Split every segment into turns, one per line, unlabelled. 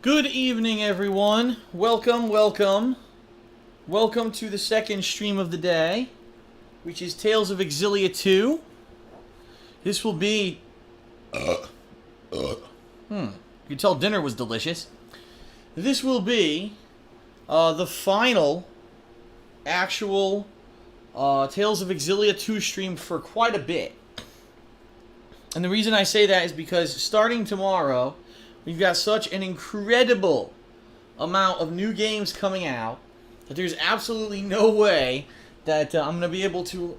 Good evening, everyone. Welcome, welcome. Welcome to the second stream of the day, which is Tales of Exilia 2. This will be... You can tell dinner was delicious. This will be the final actual Tales of Exilia 2 stream for quite a bit. And the reason I say that is because starting tomorrow, we've got such an incredible amount of new games coming out that there's absolutely no way that I'm going to be able to,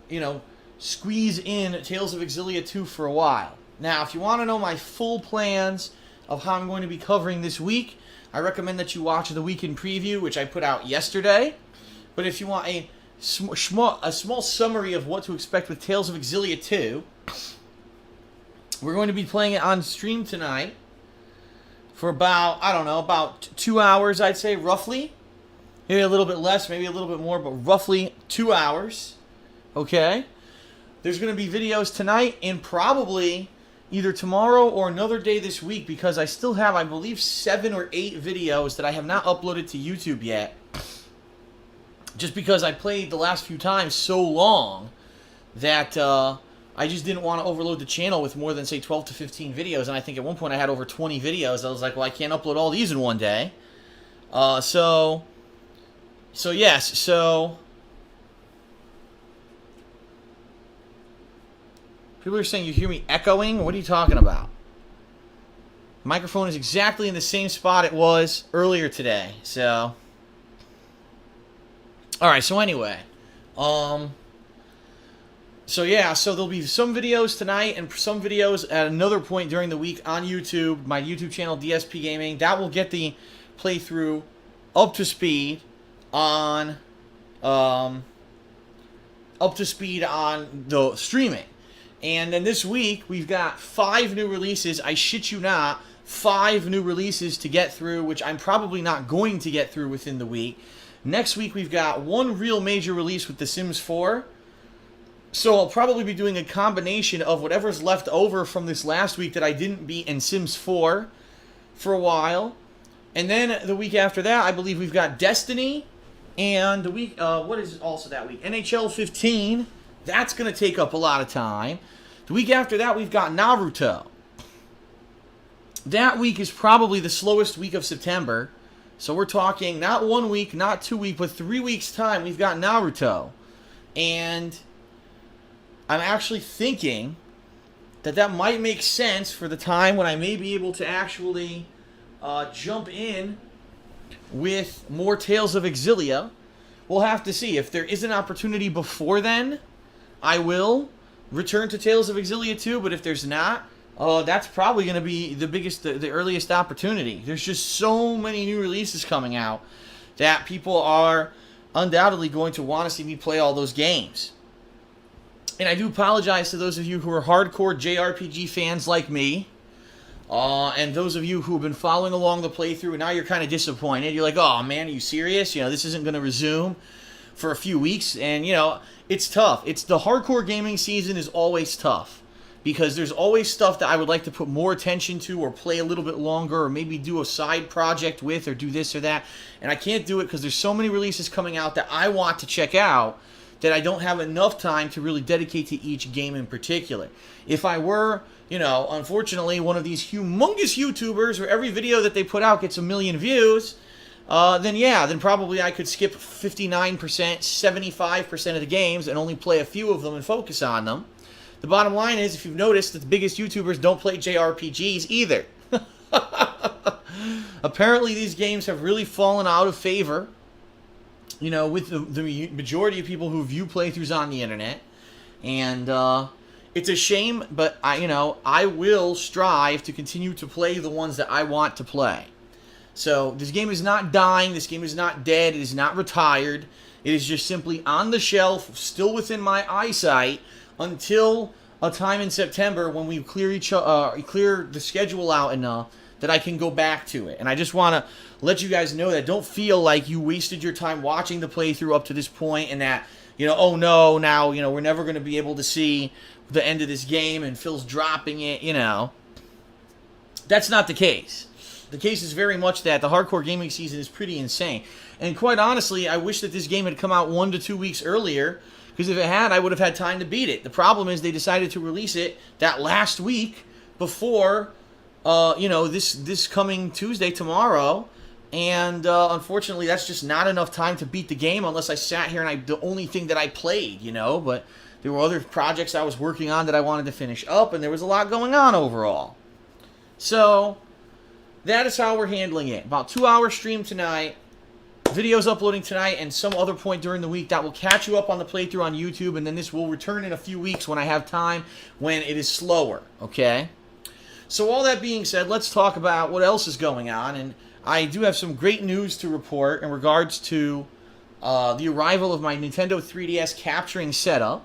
squeeze in Tales of Exilia 2 for a while. Now, if you want to know my full plans of how I'm going to be covering this week, I recommend that you watch the weekend preview, which I put out yesterday. But if you want a small summary of what to expect with Tales of Exilia 2, we're going to be playing it on stream tonight for about 2 hours, I'd say, roughly. Maybe a little bit less, maybe a little bit more, but roughly 2 hours. Okay? There's going to be videos tonight and probably either tomorrow or another day this week because I still have, I believe, 7 or 8 videos that I have not uploaded to YouTube yet. Just because I played the last few times so long that I just didn't want to overload the channel with more than, say, 12 to 15 videos. And I think at one point I had over 20 videos. I was like, well, I can't upload all these in one day. So people are saying you hear me echoing. What are you talking about? The microphone is exactly in the same spot it was earlier today. So, all right. So anyway, So there'll be some videos tonight and some videos at another point during the week on YouTube, my YouTube channel, DSP Gaming. That will get the playthrough up to speed on the streaming. And then this week, we've got 5 new releases. I shit you not, 5 new releases to get through, which I'm probably not going to get through within the week. Next week, we've got one real major release with The Sims 4. So I'll probably be doing a combination of whatever's left over from this last week that I didn't beat in Sims 4 for a while. And then the week after that, I believe we've got Destiny. And the week, what is also that week? NHL 15. That's going to take up a lot of time. The week after that, we've got Naruto. That week is probably the slowest week of September. So we're talking not 1 week, not 2 weeks, but 3 weeks' time, we've got Naruto. And I'm actually thinking that might make sense for the time when I may be able to actually jump in with more Tales of Exilia. We'll have to see. If there is an opportunity before then, I will return to Tales of Exilia 2, but if there's not, that's probably going to be the earliest opportunity. There's just so many new releases coming out that people are undoubtedly going to want to see me play all those games. And I do apologize to those of you who are hardcore JRPG fans like me, and those of you who have been following along the playthrough, and now you're kind of disappointed. You're like, oh man, are you serious? This isn't going to resume for a few weeks. And, it's tough. The hardcore gaming season is always tough, because there's always stuff that I would like to put more attention to or play a little bit longer or maybe do a side project with or do this or that. And I can't do it because there's so many releases coming out that I want to check out that I don't have enough time to really dedicate to each game in particular. If I were, unfortunately, one of these humongous YouTubers where every video that they put out gets 1 million views, then probably I could skip 59%, 75% of the games and only play a few of them and focus on them. The bottom line is, if you've noticed, that the biggest YouTubers don't play JRPGs either. Apparently, these games have really fallen out of favor, with the majority of people who view playthroughs on the internet. And it's a shame, but I will strive to continue to play the ones that I want to play. So this game is not dying, this game is not dead, it is not retired. It is just simply on the shelf, still within my eyesight, until a time in September when we clear the schedule out enough that I can go back to it. And I just want to let you guys know that don't feel like you wasted your time watching the playthrough up to this point and that, oh no, now, we're never going to be able to see the end of this game and Phil's dropping it, That's not the case. The case is very much that the hardcore gaming season is pretty insane. And quite honestly, I wish that this game had come out 1 to 2 weeks earlier, because if it had, I would have had time to beat it. The problem is they decided to release it that last week before, this coming Tuesday, tomorrow. And unfortunately, that's just not enough time to beat the game unless I sat here and the only thing that I played, But there were other projects I was working on that I wanted to finish up, and there was a lot going on overall. So that is how we're handling it. About 2-hour stream tonight. Videos uploading tonight and some other point during the week that will catch you up on the playthrough on YouTube, and then this will return in a few weeks when I have time, when it is slower, okay? So all that being said, let's talk about what else is going on, and I do have some great news to report in regards to the arrival of my Nintendo 3DS capturing setup.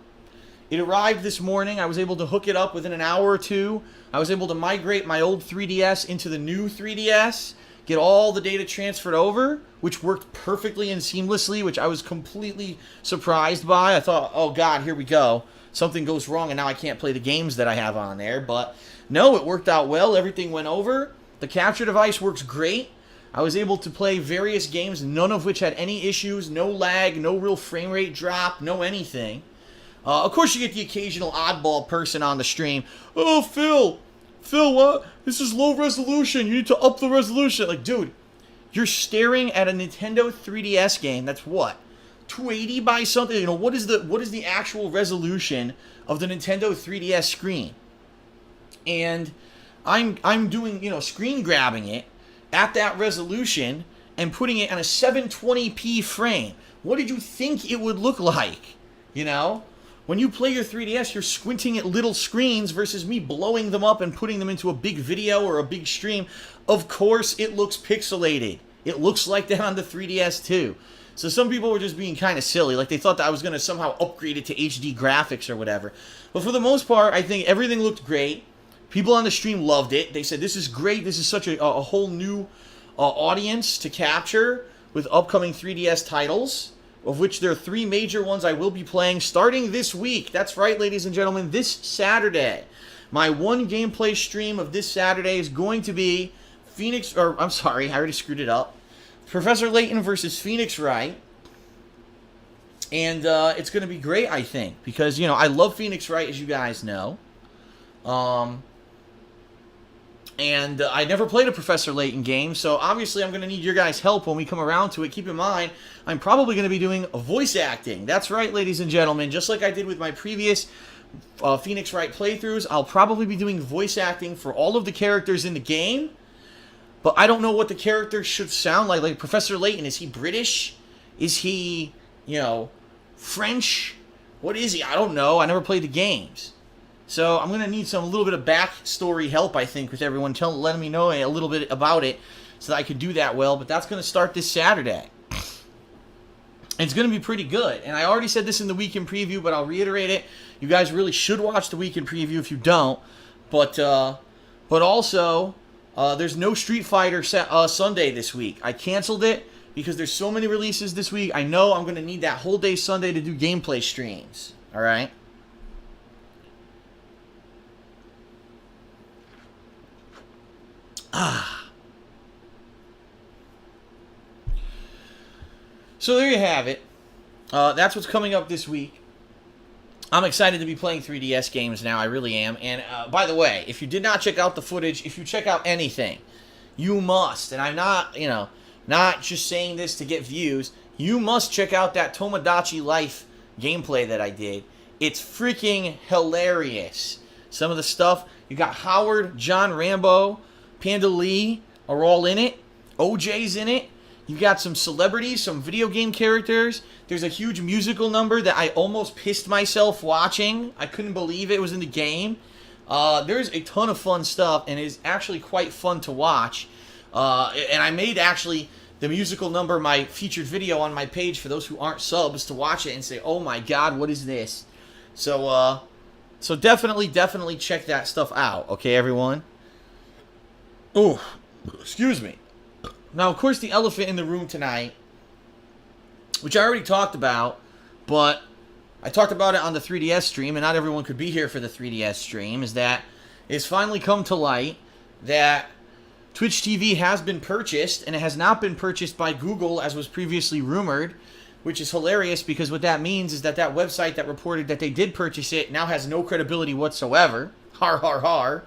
It arrived this morning. I was able to hook it up within an hour or two. I was able to migrate my old 3DS into the new 3DS, get all the data transferred over, which worked perfectly and seamlessly, which I was completely surprised by. I thought, oh God, here we go. Something goes wrong and now I can't play the games that I have on there. But no, it worked out well. Everything went over. The capture device works great. I was able to play various games, none of which had any issues, no lag, no real frame rate drop, no anything. Of course, you get the occasional oddball person on the stream. Oh, Phil, what? This is low resolution. You need to up the resolution. Like, dude, you're staring at a Nintendo 3DS game. That's what? 280 by something? What is the actual resolution of the Nintendo 3DS screen? And I'm doing, screen grabbing it at that resolution and putting it on a 720p frame. What did you think it would look like? When you play your 3DS, you're squinting at little screens versus me blowing them up and putting them into a big video or a big stream. Of course, it looks pixelated. It looks like that on the 3DS too. So some people were just being kind of silly, like they thought that I was going to somehow upgrade it to HD graphics or whatever. But for the most part, I think everything looked great. People on the stream loved it. They said, this is great. This is such a whole new audience to capture with upcoming 3DS titles, of which there are 3 major ones I will be playing starting this week. That's right, ladies and gentlemen, this Saturday. My one gameplay stream of this Saturday is going to be I already screwed it up. Professor Layton versus Phoenix Wright. And it's going to be great, I think, because, I love Phoenix Wright, as you guys know. And I never played a Professor Layton game, so obviously I'm going to need your guys' help when we come around to it. Keep in mind, I'm probably going to be doing voice acting. That's right, ladies and gentlemen. Just like I did with my previous Phoenix Wright playthroughs, I'll probably be doing voice acting for all of the characters in the game. But I don't know what the characters should sound like. Like Professor Layton, is he British? Is he, French? What is he? I don't know. I never played the games. So I'm going to need a little bit of backstory help, I think, with everyone letting me know a little bit about it so that I could do that well. But that's going to start this Saturday. It's going to be pretty good. And I already said this in the weekend preview, but I'll reiterate it. You guys really should watch the weekend preview if you don't. But also, there's no Street Fighter Sunday this week. I canceled it because there's so many releases this week. I know I'm going to need that whole day Sunday to do gameplay streams. All right? So there you have it. That's what's coming up this week. I'm excited to be playing 3DS games now. I really am. And by the way, if you did not check out the footage, if you check out anything, you must. And I'm not just saying this to get views. You must check out that Tomodachi Life gameplay that I did. It's freaking hilarious. Some of the stuff. You got Howard, John Rambo, Panda Lee are all in it. OJ's in it. You got some celebrities, some video game characters. There's a huge musical number that I almost pissed myself watching. I couldn't believe it was in the game. There's a ton of fun stuff, and it's actually quite fun to watch. And I made, actually, the musical number my featured video on my page for those who aren't subs to watch it and say, oh my god, what is this? So definitely check that stuff out, okay, everyone? Oh, excuse me. Now, of course, the elephant in the room tonight, which I already talked about, but I talked about it on the 3DS stream, and not everyone could be here for the 3DS stream, is that it's finally come to light that Twitch TV has been purchased, and it has not been purchased by Google as was previously rumored, which is hilarious because what that means is that that website that reported that they did purchase it now has no credibility whatsoever. Har, har, har.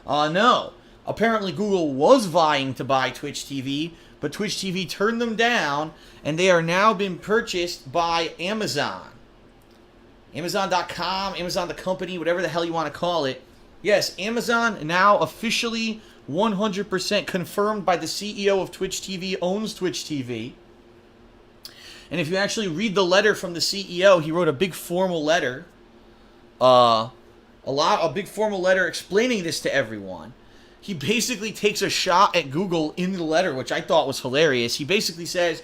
No. Apparently Google was vying to buy Twitch TV, but Twitch TV turned them down, and they are now being purchased by Amazon. Amazon.com, Amazon the company, whatever the hell you want to call it. Yes, Amazon now officially 100% confirmed by the CEO of Twitch TV owns Twitch TV. And if you actually read the letter from the CEO, he wrote a big formal letter. A big formal letter explaining this to everyone. He basically takes a shot at Google in the letter, which I thought was hilarious. He basically says,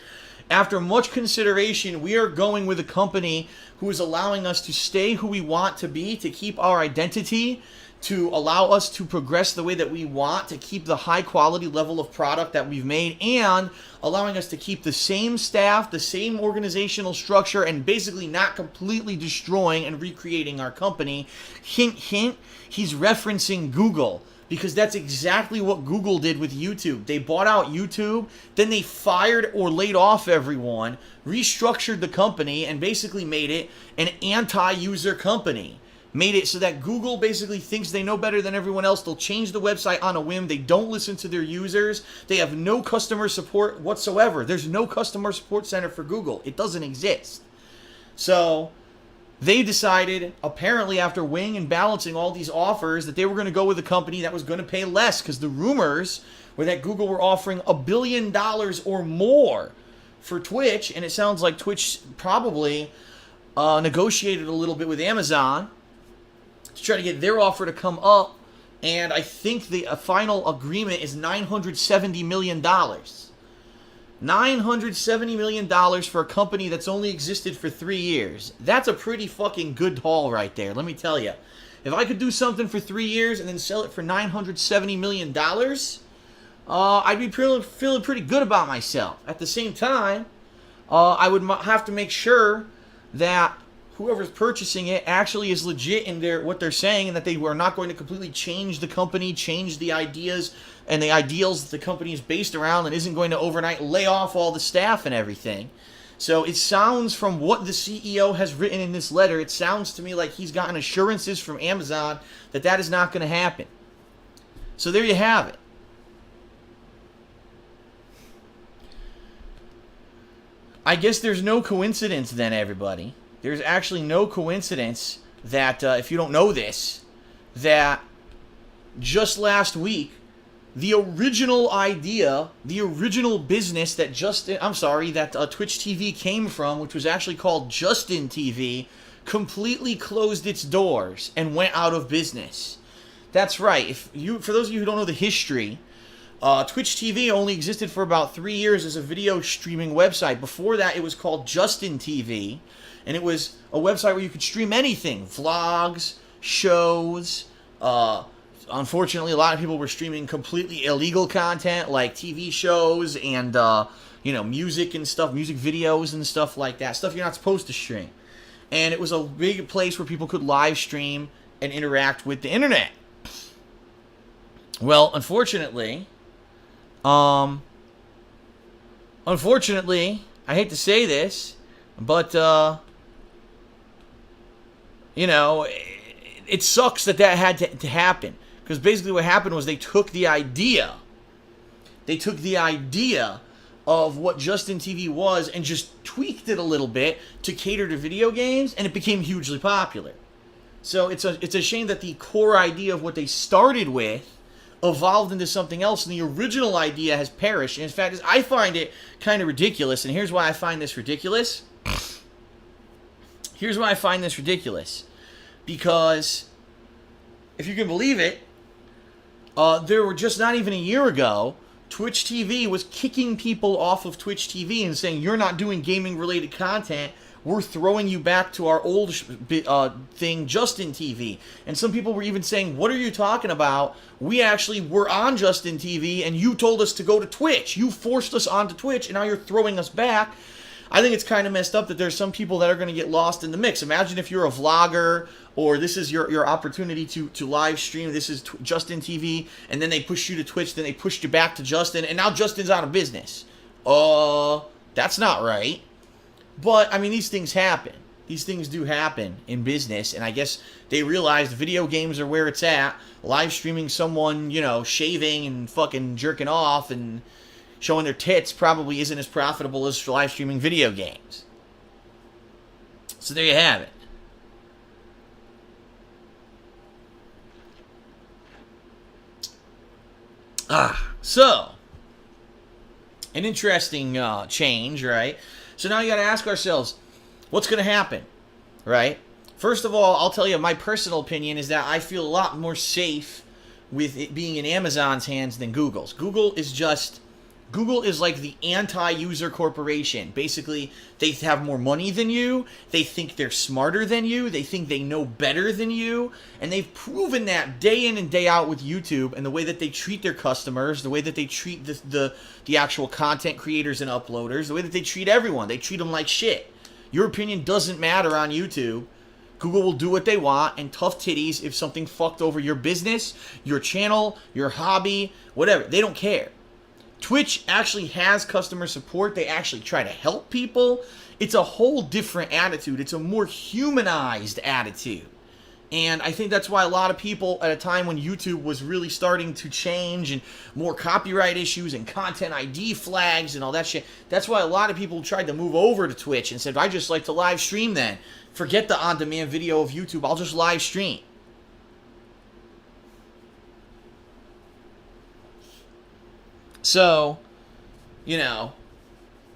after much consideration, we are going with a company who is allowing us to stay who we want to be, to keep our identity, to allow us to progress the way that we want, to keep the high quality level of product that we've made, and allowing us to keep the same staff, the same organizational structure, and basically not completely destroying and recreating our company. Hint, hint, he's referencing Google. Because that's exactly what Google did with YouTube. They bought out YouTube, then they fired or laid off everyone, restructured the company, and basically made it an anti-user company. Made it so that Google basically thinks they know better than everyone else. They'll change the website on a whim. They don't listen to their users. They have no customer support whatsoever. There's no customer support center for Google. It doesn't exist. So they decided, apparently after weighing and balancing all these offers, that they were going to go with a company that was going to pay less, because the rumors were that Google were offering $1 billion or more for Twitch, and it sounds like Twitch probably negotiated a little bit with Amazon to try to get their offer to come up, and I think the final agreement is $970 million. $970 million for a company that's only existed for 3 years. That's a pretty fucking good haul right there, let me tell you. If I could do something for 3 years and then sell it for $970 million, I'd be feeling pretty good about myself. At the same time, I would have to make sure that whoever's purchasing it actually is legit in what they're saying, and that they are not going to completely change the company, change the ideas and the ideals that the company is based around, and isn't going to overnight lay off all the staff and everything. So it sounds, from what the CEO has written in this letter, it sounds to me like he's gotten assurances from Amazon that that is not going to happen. So there you have it. I guess there's no coincidence then, everybody. There's actually no coincidence that, if you don't know this, that just last week, the original idea, the original business that Twitch TV came from, which was actually called Justin TV, completely closed its doors and went out of business. That's right. For those of you who don't know the history, Twitch TV only existed for about 3 years as a video streaming website. Before that, it was called Justin TV, and it was a website where you could stream anything: vlogs, shows. Unfortunately, a lot of people were streaming completely illegal content, like TV shows and music and stuff, music videos and stuff like that, stuff you're not supposed to stream. And it was a big place where people could live stream and interact with the internet. Well, unfortunately, I hate to say this, but it sucks that had to happen. Because basically what happened was they took the idea of what Justin TV was and just tweaked it a little bit to cater to video games, and it became hugely popular. So it's a shame that the core idea of what they started with evolved into something else, and the original idea has perished. And in fact, I find it kind of ridiculous, and here's why I find this ridiculous. Because, if you can believe it, there were just not even a year ago, Twitch TV was kicking people off of Twitch TV and saying, you're not doing gaming-related content, we're throwing you back to our old thing, Justin TV. And some people were even saying, what are you talking about? We actually were on Justin TV, and you told us to go to Twitch. You forced us onto Twitch, and now you're throwing us back. I think it's kind of messed up that there's some people that are going to get lost in the mix. Imagine if you're a vlogger, or this is your opportunity to live stream. This is Justin TV, and then they push you to Twitch, then they pushed you back to Justin, and now Justin's out of business. That's not right. But, I mean, these things happen. These things do happen in business, and I guess they realized video games are where it's at. Live streaming someone, you know, shaving and fucking jerking off and showing their tits probably isn't as profitable as live streaming video games. So there you have it. So, an interesting change, right? So now you got to ask ourselves, what's going to happen, right? First of all, I'll tell you my personal opinion is that I feel a lot more safe with it being in Amazon's hands than Google's. Google is like the anti-user corporation. Basically, they have more money than you. They think they're smarter than you. They think they know better than you. And they've proven that day in and day out with YouTube and the way that they treat their customers, the way that they treat the actual content creators and uploaders, the way that they treat everyone. They treat them like shit. Your opinion doesn't matter on YouTube. Google will do what they want, and tough titties if something fucked over your business, your channel, your hobby, whatever. They don't care. Twitch actually has customer support. They actually try to help people. It's a whole different attitude. It's a more humanized attitude. And I think that's why a lot of people at a time when YouTube was really starting to change and more copyright issues and content ID flags and all that shit, that's why a lot of people tried to move over to Twitch and said, I just like to live stream then. Forget the on-demand video of YouTube. I'll just live stream. So, you know,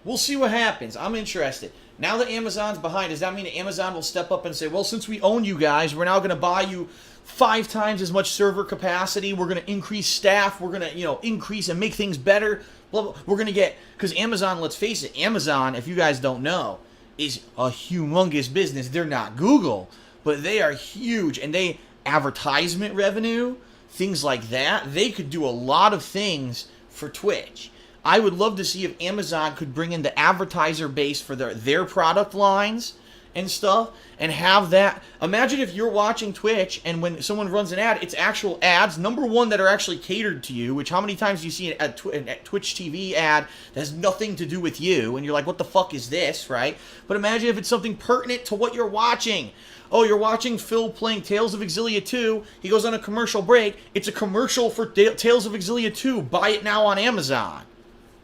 we'll see what happens. I'm interested. Now that Amazon's behind, does that mean that Amazon will step up and say, well, since we own you guys, we're now going to buy you 5 times as much server capacity. We're going to increase staff. We're going to, you know, increase and make things better. Blah, blah. We're going to get, because Amazon, let's face it, Amazon, if you guys don't know, is a humongous business. They're not Google, but they are huge. And they, advertisement revenue, things like that, they could do a lot of things for Twitch. I would love to see if Amazon could bring in the advertiser base for their product lines and stuff and have that. Imagine if you're watching Twitch and when someone runs an ad, it's actual ads, number one, that are actually catered to you, which how many times do you see a Twitch TV ad that has nothing to do with you and you're like, what the fuck is this, right? But imagine if it's something pertinent to what you're watching. Oh, you're watching Phil playing Tales of Exilia 2. He goes on a commercial break. It's a commercial for Tales of Exilia 2. Buy it now on Amazon.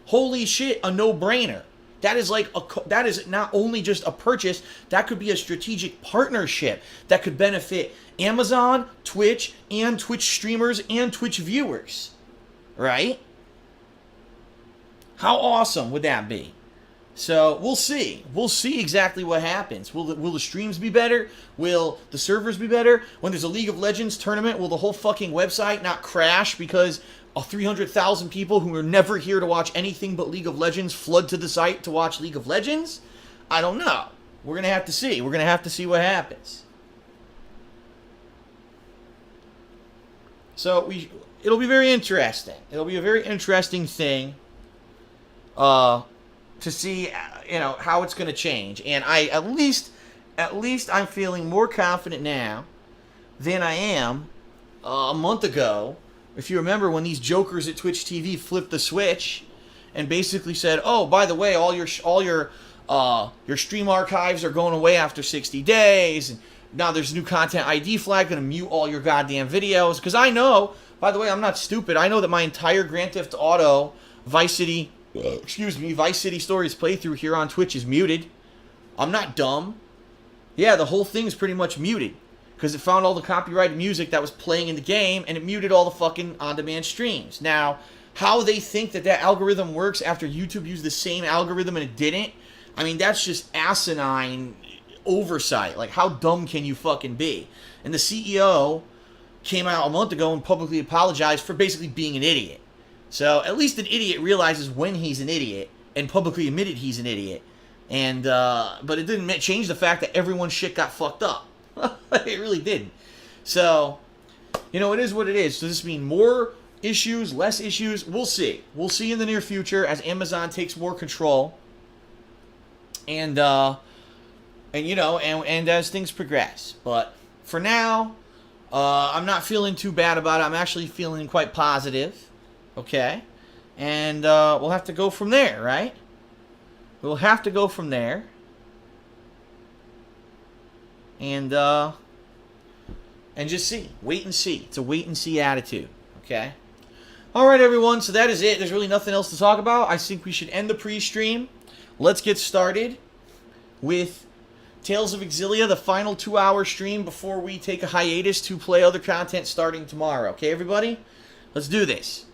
Holy shit, a no-brainer. That is like that is not only just a purchase, that could be a strategic partnership that could benefit Amazon, Twitch, and Twitch streamers and Twitch viewers. Right? How awesome would that be? So we'll see. We'll see exactly what happens. Will the streams be better? Will the servers be better? When there's a League of Legends tournament, will the whole fucking website not crash because 300,000 people who are never here to watch anything but League of Legends flood to the site to watch League of Legends? I don't know. We're going to have to see. We're going to have to see what happens. So it'll be very interesting. It'll be a very interesting thing to see, you know, how it's going to change. And at least I'm feeling more confident now than I am a month ago. If you remember when these jokers at Twitch TV flipped the switch and basically said, "Oh, by the way, all your stream archives are going away after 60 days, and now there's a new content ID flag going to mute all your goddamn videos." Because I know, by the way, I'm not stupid. I know that my entire Grand Theft Auto Vice City Stories playthrough here on Twitch is muted. I'm not dumb. Yeah, the whole thing is pretty much muted because it found all the copyrighted music that was playing in the game and it muted all the fucking on-demand streams. Now, how they think that algorithm works after YouTube used the same algorithm and it didn't, I mean, that's just asinine oversight. Like, how dumb can you fucking be? And the CEO came out a month ago and publicly apologized for basically being an idiot. So at least an idiot realizes when he's an idiot and publicly admitted he's an idiot. And but it didn't change the fact that everyone's shit got fucked up. It really didn't. So, you know, it is what it is. Does this mean more issues, less issues? We'll see. We'll see in the near future as Amazon takes more control. and as things progress. But for now, I'm not feeling too bad about it. I'm actually feeling quite positive. Okay, and we'll have to go from there, right? We'll have to go from there, and just see, wait and see. It's a wait and see attitude. Okay. All right, everyone. So that is it. There's really nothing else to talk about. I think we should end the pre-stream. Let's get started with Tales of Exilia, the final 2-hour stream before we take a hiatus to play other content starting tomorrow. Okay, everybody? Let's do this.